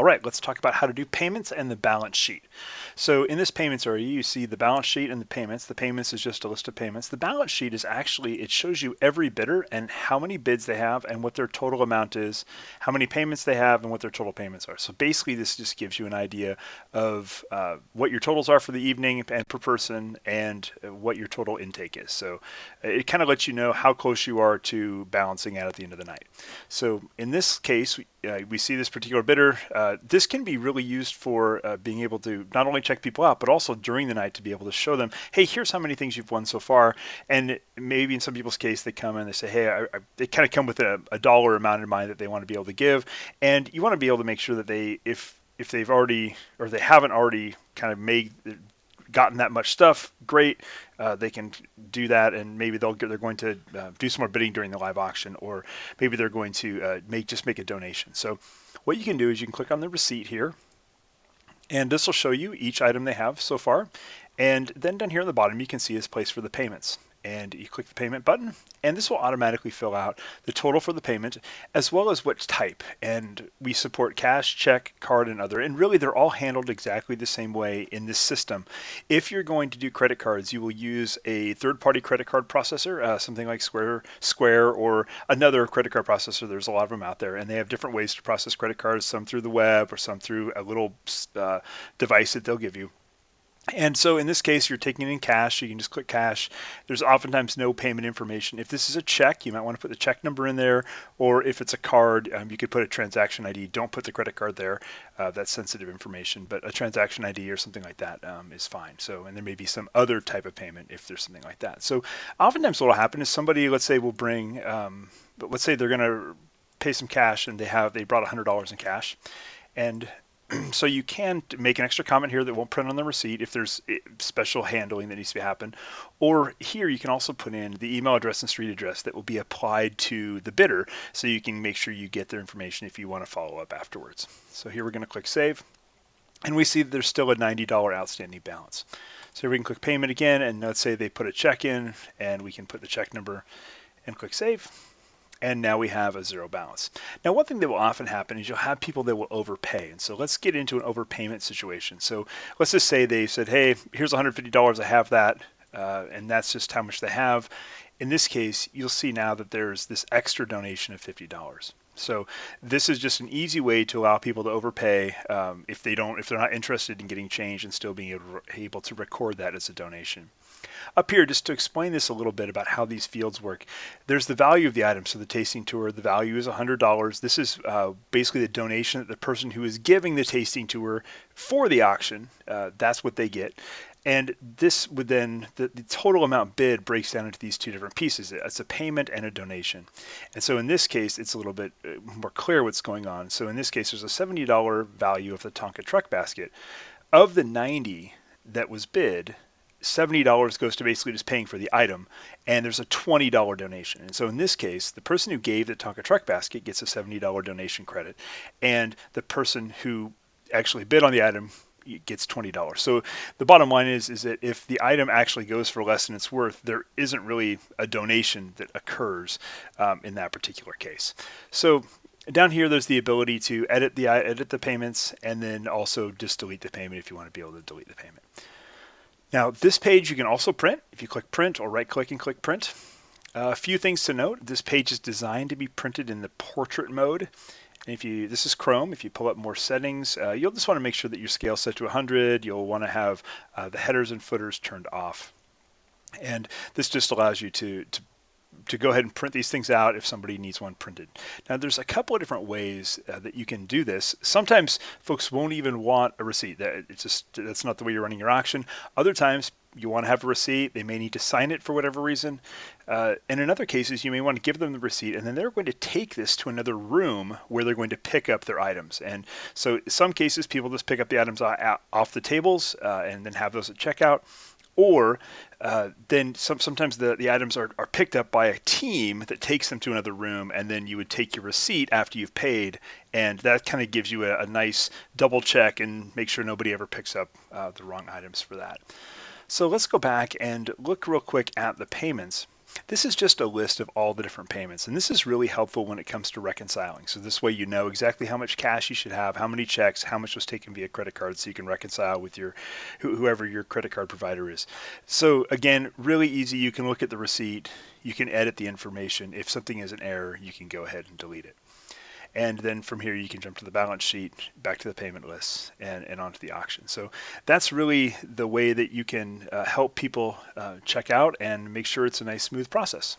All right, let's talk about how to do payments and the balance sheet. So in this payments area, you see the balance sheet and the payments. The payments is just a list of payments. The balance sheet is actually, it shows you every bidder and how many bids they have and what their total amount is, how many payments they have and what their total payments are. So basically this just gives you an idea of what your totals are for the evening and per person and what your total intake is. So it kind of lets you know how close you are to balancing out at the end of the night. So in this case, we see this particular bidder. This can be really used for being able to not only check people out, but also during the night to be able to show them, hey, here's how many things you've won so far. And maybe in some people's case, they come in, they say, hey, they kind of come with a dollar amount in mind that they want to be able to give. And you want to be able to make sure that they, if they've already, or they haven't already kind of gotten that much stuff, great. They can do that, and maybe they're going to do some more bidding during the live auction, or maybe they're going to just make a donation. So what you can do is you can click on the receipt here, and this will show you each item they have so far. And then down here on the bottom, you can see this place for the payments. And you click the payment button, and this will automatically fill out the total for the payment as well as what type. And we support cash, check, card, and other. And really, they're all handled exactly the same way in this system. If you're going to do credit cards, you will use a third-party credit card processor, something like Square, or another credit card processor. There's a lot of them out there, and they have different ways to process credit cards, some through the web or some through a little device that they'll give you. And so in this case, you're taking it in cash. You can just click cash. There's oftentimes no payment information. If this is a check, you might want to put the check number in there. Or if it's a card, you could put a transaction ID. Don't put the credit card there. That's sensitive information. But a transaction ID or something like that is fine. So, and there may be some other type of payment if there's something like that. So oftentimes what will happen is somebody, let's say, will bring, but let's say they're going to pay some cash and they brought $100 in cash. And so you can make an extra comment here that won't print on the receipt if there's special handling that needs to happen. Or here you can also put in the email address and street address that will be applied to the bidder, so you can make sure you get their information if you want to follow up afterwards. So here we're going to click Save, and we see that there's still a $90 outstanding balance. So we can click Payment again, and let's say they put a check in, and we can put the check number and click Save. And now we have a zero balance. Now, one thing that will often happen is you'll have people that will overpay. And so let's get into an overpayment situation. So let's just say they said, hey, here's $150, I have that, and that's just how much they have. In this case, you'll see now that there's this extra donation of $50. So this is just an easy way to allow people to overpay if they're not interested in getting change and still being able to record that as a donation. Up here, just to explain this a little bit about how these fields work, there's the value of the item. So the tasting tour, the value is $100. This is basically the donation that the person who is giving the tasting tour for the auction, that's what they get. And this would then, the total amount bid breaks down into these two different pieces. It's a payment and a donation. And so in this case, it's a little bit more clear what's going on. So in this case, there's a $70 value of the Tonka truck basket. Of the 90 that was bid, $70 goes to basically just paying for the item, and there's a $20 donation. And so in this case, the person who gave the Tonka truck basket gets a $70 donation credit, and the person who actually bid on the item gets $20. So the bottom line is that if the item actually goes for less than it's worth, there isn't really a donation that occurs in that particular case. So down here, there's the ability to edit the payments, and then also just delete the payment if you want to be able to delete the payment. Now, this page you can also print. If you click Print or right-click and click Print. A few things to note. This page is designed to be printed in the portrait mode. And this is Chrome. If you pull up more settings, you'll just want to make sure that your scale is set to 100. You'll want to have the headers and footers turned off. And this just allows you to go ahead and print these things out if somebody needs one printed. Now, there's a couple of different ways that you can do this. Sometimes folks won't even want a receipt. That's not the way you're running your auction. Other times, you want to have a receipt. They may need to sign it for whatever reason. And in other cases, you may want to give them the receipt, and then they're going to take this to another room where they're going to pick up their items. And so in some cases, people just pick up the items off the tables and then have those at checkout. Or then sometimes the items are picked up by a team that takes them to another room, and then you would take your receipt after you've paid, and that kind of gives you a nice double check and make sure nobody ever picks up the wrong items for that. So let's go back and look real quick at the payments. This is just a list of all the different payments, and this is really helpful when it comes to reconciling. So this way you know exactly how much cash you should have, how many checks, how much was taken via credit card, so you can reconcile with your whoever your credit card provider is. So again, really easy. You can look at the receipt, you can edit the information. If something is an error, you can go ahead and delete it. And then from here, you can jump to the balance sheet, back to the payment list, and onto the auction. So that's really the way that you can help people check out and make sure it's a nice, smooth process.